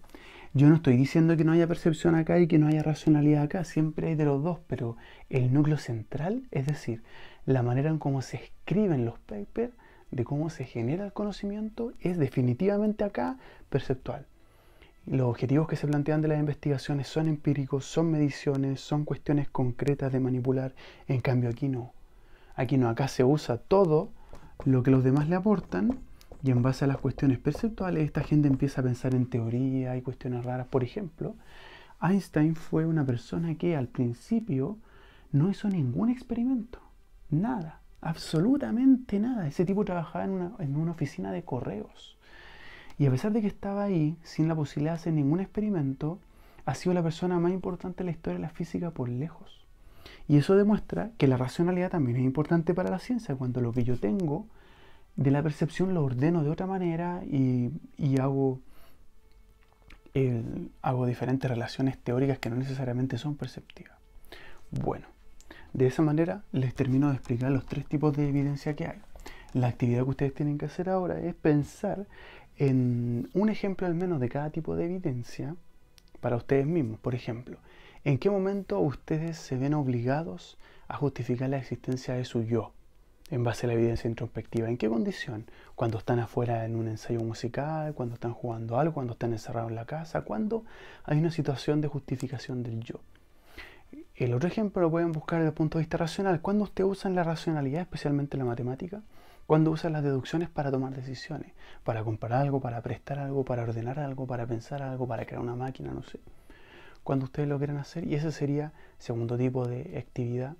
Speaker 1: Yo no estoy diciendo que no haya percepción acá y que no haya racionalidad acá, siempre hay de los dos, pero el núcleo central, es decir, la manera en cómo se escriben los papers, de cómo se genera el conocimiento, es definitivamente acá perceptual. Los objetivos que se plantean de las investigaciones son empíricos, son mediciones, son cuestiones concretas de manipular, en cambio aquí no. Aquí no, acá se usa todo lo que los demás le aportan y en base a las cuestiones perceptuales esta gente empieza a pensar en teoría y cuestiones raras. Por ejemplo, Einstein fue una persona que al principio no hizo ningún experimento, nada, absolutamente nada. Ese tipo trabajaba en una oficina de correos y a pesar de que estaba ahí sin la posibilidad de hacer ningún experimento, ha sido la persona más importante en la historia de la física por lejos. Y eso demuestra que la racionalidad también es importante para la ciencia. Cuando lo que yo tengo de la percepción lo ordeno de otra manera y hago diferentes relaciones teóricas que no necesariamente son perceptivas. Bueno, de esa manera les termino de explicar los tres tipos de evidencia que hay. La actividad que ustedes tienen que hacer ahora es pensar en un ejemplo al menos de cada tipo de evidencia para ustedes mismos. Por ejemplo, ¿en qué momento ustedes se ven obligados a justificar la existencia de su yo? En base a la evidencia introspectiva. ¿En qué condición? Cuando están afuera en un ensayo musical, cuando están jugando algo, cuando están encerrados en la casa, cuando hay una situación de justificación del yo. El otro ejemplo lo pueden buscar desde el punto de vista racional. Cuando ustedes usan la racionalidad, especialmente la matemática, cuando usan las deducciones para tomar decisiones, para comprar algo, para prestar algo, para ordenar algo, para pensar algo, para crear una máquina, no sé. Cuando ustedes lo quieren hacer, y ese sería el segundo tipo de actividad.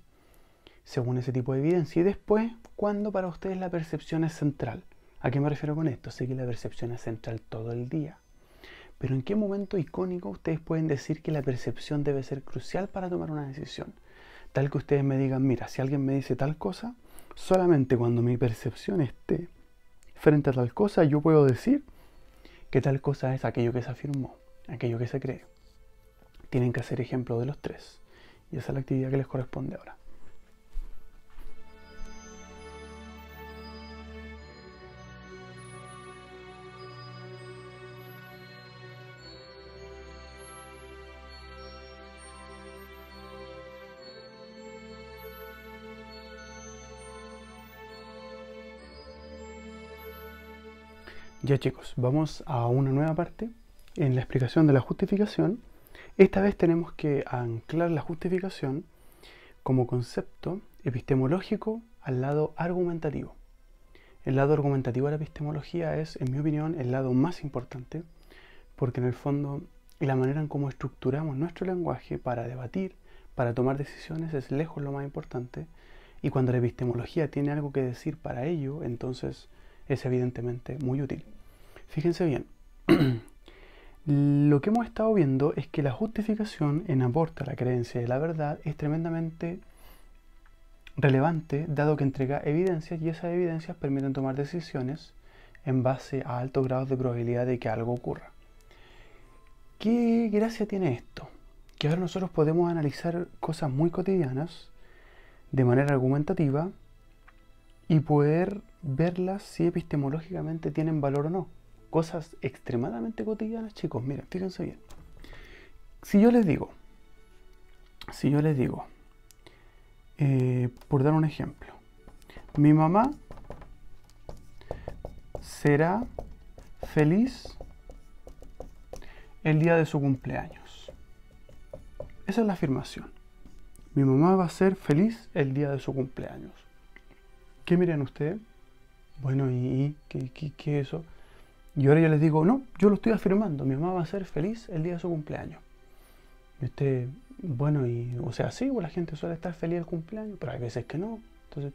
Speaker 1: según ese tipo de evidencia. Y después, ¿cuándo para ustedes la percepción es central? ¿A qué me refiero con esto? Sé que la percepción es central todo el día. Pero ¿en qué momento icónico ustedes pueden decir que la percepción debe ser crucial para tomar una decisión? Tal que ustedes me digan, mira, si alguien me dice tal cosa, solamente cuando mi percepción esté frente a tal cosa, yo puedo decir que tal cosa es aquello que se afirmó, aquello que se cree. Tienen que hacer ejemplo de los tres. Y esa es la actividad que les corresponde ahora. Ya chicos, vamos a una nueva parte en la explicación de la justificación. Esta vez tenemos que anclar la justificación como concepto epistemológico al lado argumentativo. El lado argumentativo de la epistemología es, en mi opinión, el lado más importante, porque en el fondo la manera en cómo estructuramos nuestro lenguaje para debatir, para tomar decisiones, es lejos lo más importante. Y cuando la epistemología tiene algo que decir para ello, entonces es evidentemente muy útil. Fíjense bien, lo que hemos estado viendo es que la justificación en aporte a la creencia de la verdad es tremendamente relevante, dado que entrega evidencias y esas evidencias permiten tomar decisiones en base a altos grados de probabilidad de que algo ocurra. ¿Qué gracia tiene esto? Que ahora nosotros podemos analizar cosas muy cotidianas de manera argumentativa y poder verlas si epistemológicamente tienen valor o no. Cosas extremadamente cotidianas, chicos. Miren, fíjense bien. Si yo les digo, por dar un ejemplo, mi mamá será feliz el día de su cumpleaños. Esa es la afirmación. Mi mamá va a ser feliz el día de su cumpleaños. ¿Qué miran ustedes? Bueno, ¿y qué es eso? Y ahora yo les digo, no, yo lo estoy afirmando, mi mamá va a ser feliz el día de su cumpleaños. Y usted, bueno, o sea, sí, pues la gente suele estar feliz el cumpleaños, pero hay veces que no. Entonces,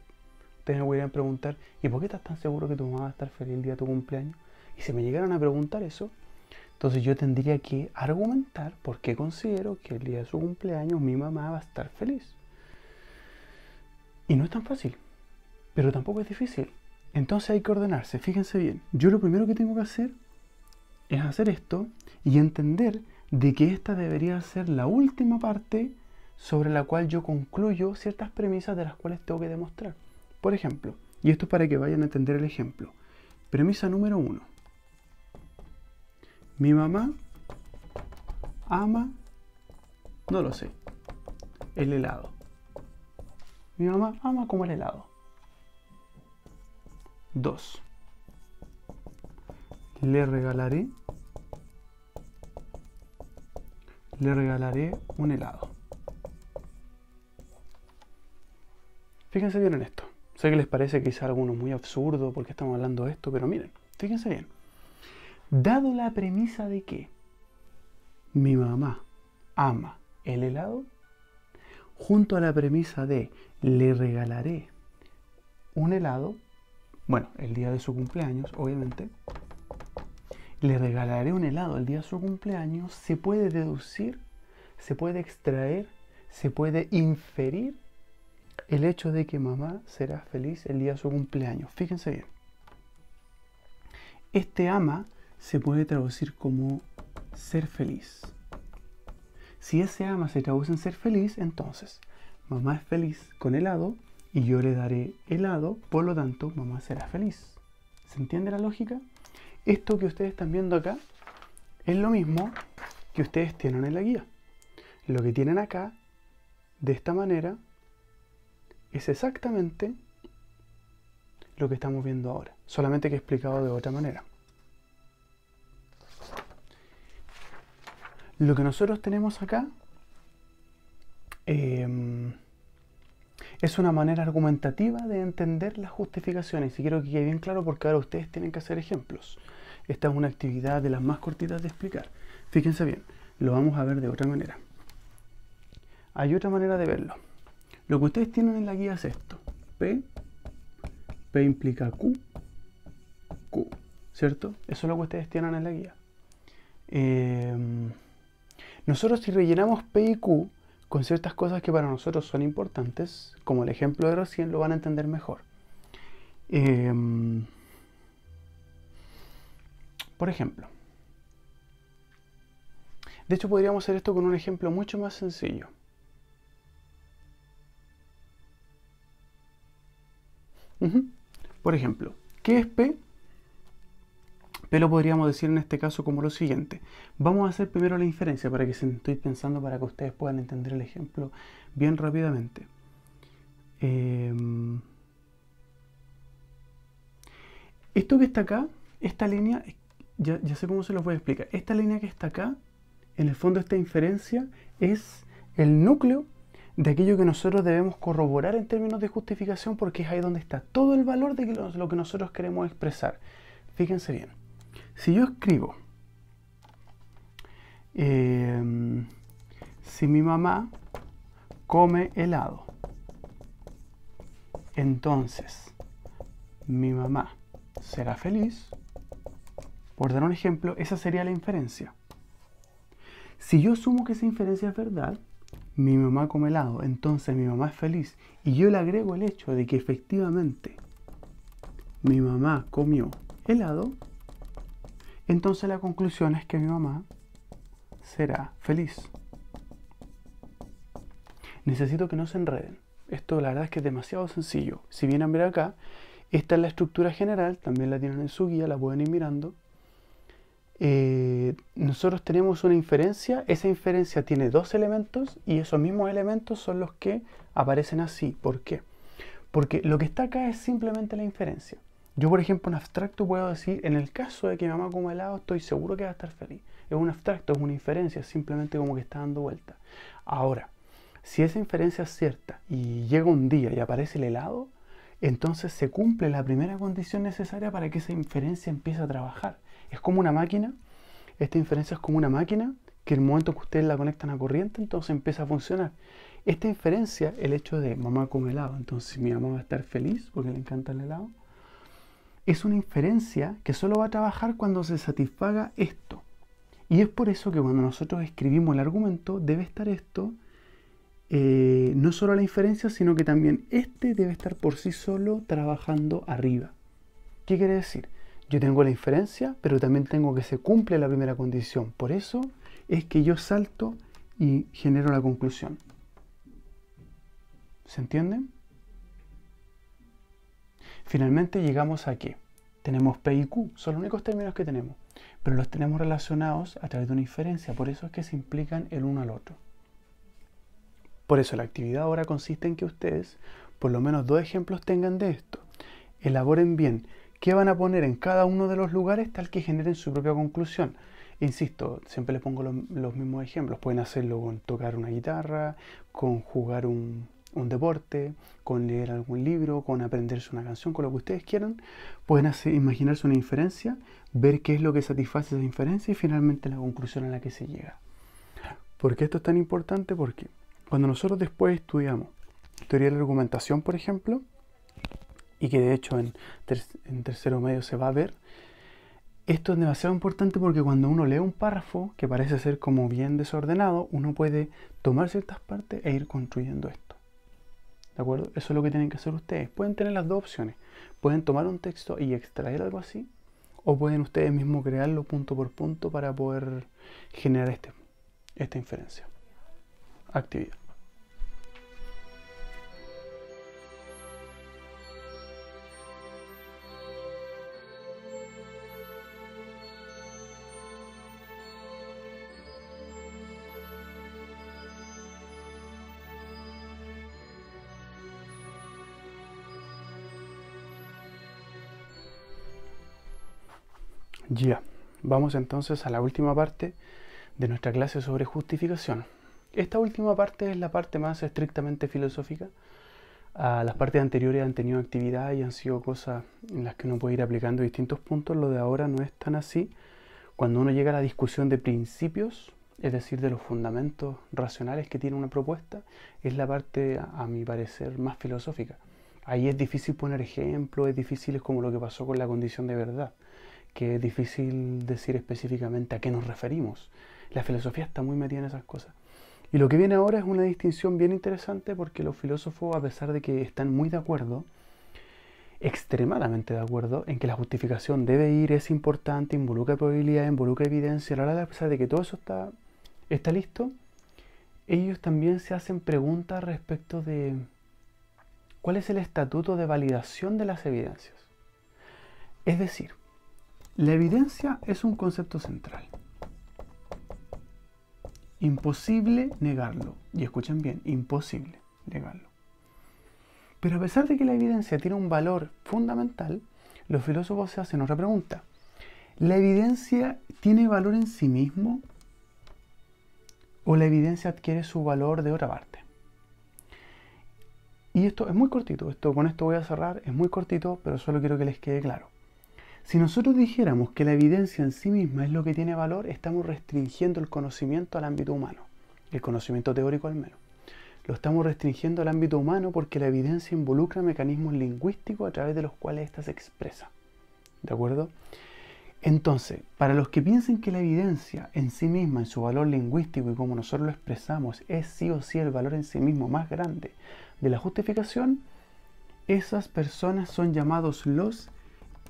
Speaker 1: ustedes me podrían preguntar, ¿y por qué estás tan seguro que tu mamá va a estar feliz el día de tu cumpleaños? Y si me llegaran a preguntar eso, entonces yo tendría que argumentar por qué considero que el día de su cumpleaños mi mamá va a estar feliz. Y no es tan fácil, pero tampoco es difícil. Entonces hay que ordenarse, fíjense bien. Yo lo primero que tengo que hacer es hacer esto y entender de que esta debería ser la última parte sobre la cual yo concluyo ciertas premisas de las cuales tengo que demostrar. Por ejemplo, y esto es para que vayan a entender el ejemplo. Premisa número 1. Mi mamá ama, no lo sé, el helado. Mi mamá ama comer helado. 2. Le regalaré un helado. Fíjense bien en esto. Sé que les parece quizá alguno muy absurdo porque estamos hablando de esto, pero miren, fíjense bien. Dado la premisa de que mi mamá ama el helado, junto a la premisa de le regalaré un helado, bueno, el día de su cumpleaños, obviamente, le regalaré un helado el día de su cumpleaños, se puede deducir, se puede extraer, se puede inferir el hecho de que mamá será feliz el día de su cumpleaños. Fíjense bien. Este ama se puede traducir como ser feliz. Si ese ama se traduce en ser feliz, entonces mamá es feliz con helado y yo le daré helado, por lo tanto mamá será feliz. ¿Se entiende la lógica? Esto que ustedes están viendo acá es lo mismo que ustedes tienen en la guía. Lo que tienen acá, de esta manera, es exactamente lo que estamos viendo ahora, solamente que explicado de otra manera. Lo que nosotros tenemos acá es una manera argumentativa de entender las justificaciones. Y quiero que quede bien claro porque ahora ustedes tienen que hacer ejemplos. Esta es una actividad de las más cortitas de explicar. Fíjense bien, lo vamos a ver de otra manera. Hay otra manera de verlo. Lo que ustedes tienen en la guía es esto. P implica Q, ¿cierto? Eso es lo que ustedes tienen en la guía. Nosotros si rellenamos P y Q con ciertas cosas que para nosotros son importantes, como el ejemplo de recién, lo van a entender mejor. Por ejemplo, de hecho podríamos hacer esto con un ejemplo mucho más sencillo. Por ejemplo, ¿qué es P? P lo podríamos decir en este caso como lo siguiente. Vamos a hacer primero la inferencia para que estoy pensando para que ustedes puedan entender el ejemplo bien rápidamente. Esto que está acá, esta línea, ya sé cómo se los voy a explicar. Esta línea que está acá, en el fondo esta inferencia es el núcleo de aquello que nosotros debemos corroborar en términos de justificación, porque es ahí donde está todo el valor de lo que nosotros queremos expresar. Fíjense bien. Si yo escribo, si mi mamá come helado, entonces mi mamá será feliz, por dar un ejemplo, esa sería la inferencia. Si yo asumo que esa inferencia es verdad, mi mamá come helado, entonces mi mamá es feliz, y yo le agrego el hecho de que efectivamente mi mamá comió helado, entonces la conclusión es que mi mamá será feliz. Necesito que no se enreden. Esto la verdad es que es demasiado sencillo. Si vienen a ver acá, esta es la estructura general, también la tienen en su guía, la pueden ir mirando. Nosotros tenemos una inferencia, esa inferencia tiene dos elementos y esos mismos elementos son los que aparecen así. ¿Por qué? Porque lo que está acá es simplemente la inferencia. Yo, por ejemplo, en abstracto puedo decir, en el caso de que mi mamá coma helado, estoy seguro que va a estar feliz. Es un abstracto, es una inferencia, es simplemente como que está dando vuelta. Ahora, si esa inferencia es cierta y llega un día y aparece el helado, entonces se cumple la primera condición necesaria para que esa inferencia empiece a trabajar. Es como una máquina, esta inferencia es como una máquina que en el momento que ustedes la conectan a corriente, entonces empieza a funcionar. Esta inferencia, el hecho de mamá come helado, entonces mi mamá va a estar feliz porque le encanta el helado, es una inferencia que solo va a trabajar cuando se satisfaga esto. Y es por eso que cuando nosotros escribimos el argumento debe estar esto, no solo la inferencia, sino que también este debe estar por sí solo trabajando arriba. ¿Qué quiere decir? Yo tengo la inferencia, pero también tengo que se cumple la primera condición. Por eso es que yo salto y genero la conclusión. ¿Se entiende? Finalmente llegamos a que tenemos P y Q, son los únicos términos que tenemos, pero los tenemos relacionados a través de una inferencia, por eso es que se implican el uno al otro. Por eso la actividad ahora consiste en que ustedes por lo menos dos ejemplos tengan de esto. Elaboren bien qué van a poner en cada uno de los lugares tal que generen su propia conclusión. Insisto, siempre les pongo los mismos ejemplos. Pueden hacerlo con tocar una guitarra, con jugar un deporte, con leer algún libro, con aprenderse una canción, con lo que ustedes quieran. Pueden imaginarse una inferencia, ver qué es lo que satisface esa inferencia y finalmente la conclusión a la que se llega. ¿Por qué esto es tan importante? Porque cuando nosotros después estudiamos teoría de la argumentación, por ejemplo, y que de hecho en tercero medio se va a ver, esto es demasiado importante porque cuando uno lee un párrafo que parece ser como bien desordenado, uno puede tomar ciertas partes e ir construyendo esto. ¿De acuerdo? Eso es lo que tienen que hacer ustedes. Pueden tener las dos opciones. Pueden tomar un texto y extraer algo así, o pueden ustedes mismos crearlo punto por punto para poder generar esta inferencia. Actividad. Ya, vamos entonces a la última parte de nuestra clase sobre justificación. Esta última parte es la parte más estrictamente filosófica. Las partes anteriores han tenido actividad y han sido cosas en las que uno puede ir aplicando distintos puntos. Lo de ahora no es tan así. Cuando uno llega a la discusión de principios, es decir, de los fundamentos racionales que tiene una propuesta, es la parte, a mi parecer, más filosófica. Ahí es difícil poner ejemplos, es difícil, es como lo que pasó con la condición de verdad, que es difícil decir específicamente a qué nos referimos. La filosofía está muy metida en esas cosas. Y lo que viene ahora es una distinción bien interesante porque los filósofos, a pesar de que están muy de acuerdo, extremadamente de acuerdo en que la justificación debe ir, es importante, involucra probabilidad, involucra evidencia, a pesar de que todo eso está listo, ellos también se hacen preguntas respecto de cuál es el estatuto de validación de las evidencias. Es decir, la evidencia es un concepto central. Imposible negarlo. Y escuchen bien, imposible negarlo. Pero a pesar de que la evidencia tiene un valor fundamental, los filósofos se hacen otra pregunta. ¿La evidencia tiene valor en sí mismo? ¿O la evidencia adquiere su valor de otra parte? Y esto es muy cortito, con esto voy a cerrar, es muy cortito, pero solo quiero que les quede claro. Si nosotros dijéramos que la evidencia en sí misma es lo que tiene valor, estamos restringiendo el conocimiento al ámbito humano, el conocimiento teórico al menos. Lo estamos restringiendo al ámbito humano porque la evidencia involucra mecanismos lingüísticos a través de los cuales ésta se expresa. ¿De acuerdo? Entonces, para los que piensen que la evidencia en sí misma, en su valor lingüístico y como nosotros lo expresamos, es sí o sí el valor en sí mismo más grande de la justificación, esas personas son llamados los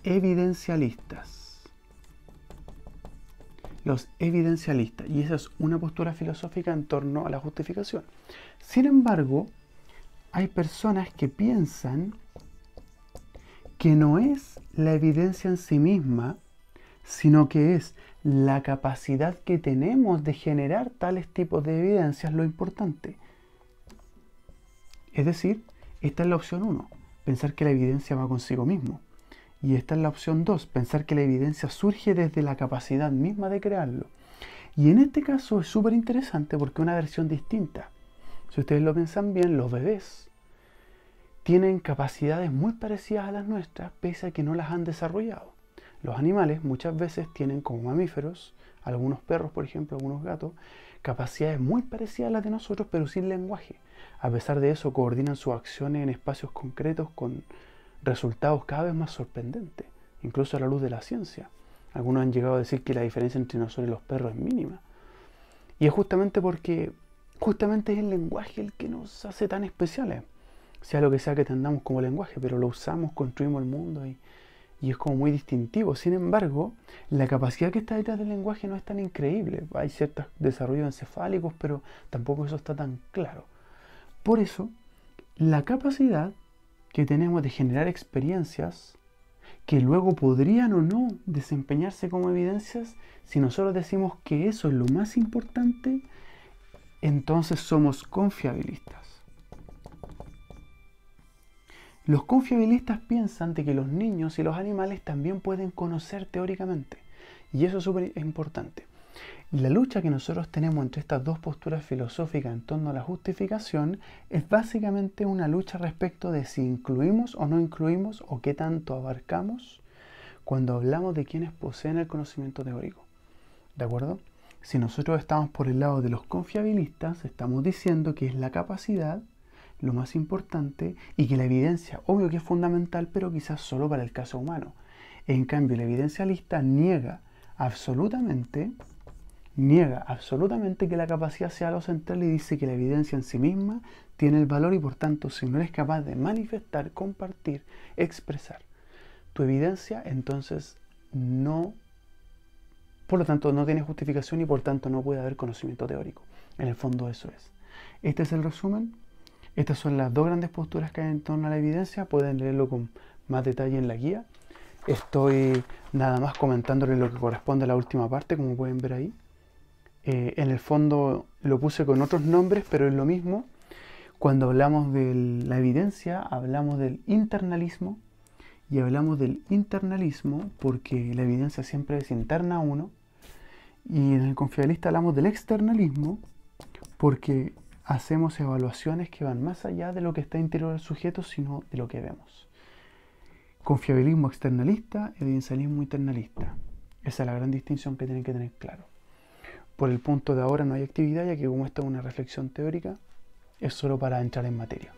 Speaker 1: evidencialistas. Los evidencialistas. Y esa es una postura filosófica en torno a la justificación. Sin embargo, hay personas que piensan que no es la evidencia en sí misma, sino que es la capacidad que tenemos de generar tales tipos de evidencias lo importante. Es decir, esta es la opción 1, pensar que la evidencia va consigo mismo. Y esta es la opción 2, pensar que la evidencia surge desde la capacidad misma de crearlo. Y en este caso es súper interesante porque es una versión distinta. Si ustedes lo piensan bien, los bebés tienen capacidades muy parecidas a las nuestras, pese a que no las han desarrollado. Los animales muchas veces tienen, como mamíferos, algunos perros, por ejemplo, algunos gatos, capacidades muy parecidas a las de nosotros, pero sin lenguaje. A pesar de eso, coordinan sus acciones en espacios concretos con resultados cada vez más sorprendentes, incluso a la luz de la ciencia. Algunos han llegado a decir que la diferencia entre nosotros y los perros es mínima. Y es justamente porque es el lenguaje el que nos hace tan especiales. Sea lo que sea que entendamos como lenguaje, pero lo usamos, construimos el mundo y es como muy distintivo. Sin embargo, la capacidad que está detrás del lenguaje no es tan increíble. Hay ciertos desarrollos encefálicos, pero tampoco eso está tan claro. Por eso, la capacidad que tenemos de generar experiencias que luego podrían o no desempeñarse como evidencias, si nosotros decimos que eso es lo más importante, entonces somos confiabilistas. Los confiabilistas piensan de que los niños y los animales también pueden conocer teóricamente, y eso es súper importante. La lucha que nosotros tenemos entre estas dos posturas filosóficas en torno a la justificación es básicamente una lucha respecto de si incluimos o no incluimos o qué tanto abarcamos cuando hablamos de quienes poseen el conocimiento teórico. ¿De acuerdo? Si nosotros estamos por el lado de los confiabilistas, estamos diciendo que es la capacidad lo más importante y que la evidencia, obvio que es fundamental, pero quizás solo para el caso humano. En cambio, el evidencialista niega absolutamente que la capacidad sea lo central y dice que la evidencia en sí misma tiene el valor y por tanto si no eres capaz de manifestar, compartir, expresar tu evidencia, entonces no, por lo tanto no tiene justificación y por tanto no puede haber conocimiento teórico. En el fondo eso es. Este es el resumen. Estas son las dos grandes posturas que hay en torno a la evidencia. Pueden leerlo con más detalle en la guía. Estoy nada más comentándole lo que corresponde a la última parte, como pueden ver ahí. En el fondo lo puse con otros nombres, pero es lo mismo. Cuando hablamos de la evidencia, hablamos del internalismo. Y hablamos del internalismo porque la evidencia siempre es interna a uno. Y en el confiabilista hablamos del externalismo porque hacemos evaluaciones que van más allá de lo que está interior del sujeto, sino de lo que vemos. Confiabilismo externalista, evidencialismo internalista. Esa es la gran distinción que tienen que tener claro. Por el punto de ahora no hay actividad, ya que como esta es una reflexión teórica, es solo para entrar en materia.